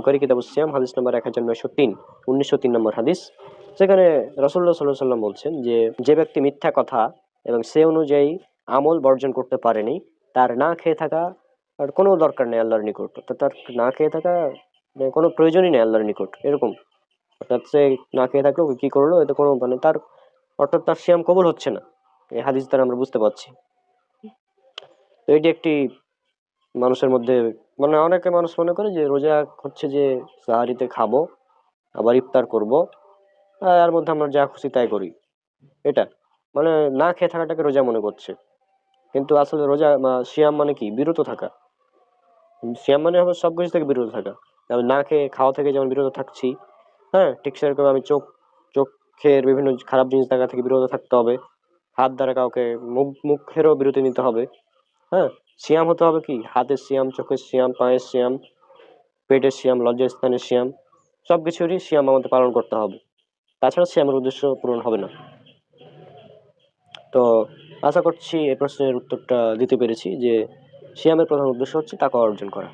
বুখারী কিতাবুস সিয়াম হাদিস নাম্বার 1903, 1903 নম্বর হাদিস। সেখানে রাসূলুল্লাহ সাল্লাল্লাহু আলাইহি ওয়াসাল্লাম বলছেন যে ব্যক্তি মিথ্যা কথা এবং সে অনুযায়ী আমল বর্জন করতে পারেনি, তার না খেয়ে থাকা আর কোনো দরকার নেই আল্লাহর নিকট। অর্থাৎ তার না খেয়ে থাকা কোনো প্রয়োজনই নেই আল্লাহর নিকট, এরকম। অর্থাৎ সে না খেয়ে থাকলো, কি করলো, এতে কোনো মানে তার, অর্থাৎ তার সিয়াম কবুল হচ্ছে না। এই হাদিস দ্বারা আমরা বুঝতে পারছি। তো এটি একটি মানুষের মধ্যে, মানে অনেকে মানুষ মনে করে যে রোজা হচ্ছে যে সাহারিতে খাবো আবার ইফতার করব, এর মধ্যে আমরা যা খুশি তাই করি, এটা মানে না খেয়ে থাকাটাকে রোজা মনে করছে। কিন্তু আসলে রোজা সিয়াম মানে কি, বিরত থাকা। সিয়াম মানে হবে সবকিছু থেকে বিরত থাকা। আমি না খেয়ে খাওয়া থেকে যেমন বিরত থাকছি, হ্যাঁ, ঠিক সেরকম আমি চোখের বিভিন্ন খারাপ জিনিস দেখা থেকে বিরত থাকতে হবে। হাত দ্বারা কাউকে, মুখেরও বিরতি নিতে হবে। হ্যাঁ, সিয়াম হতে হবে কি, হাতের সিয়াম, চোখের সিয়াম, পায়ের সিয়াম, পেটের সিয়াম, লজ্জাস্থানের সিয়াম, সবকিছুরই সিয়াম আমাদের পালন করতে হবে। তাছাড়া সিয়ামের উদ্দেশ্য পূরণ হবে না। তো আশা করছি এই প্রশ্নের উত্তরটা দিতে পেরেছি যে সিয়ামের প্রধান উদ্দেশ্য হচ্ছে তাকওয়া অর্জন করা।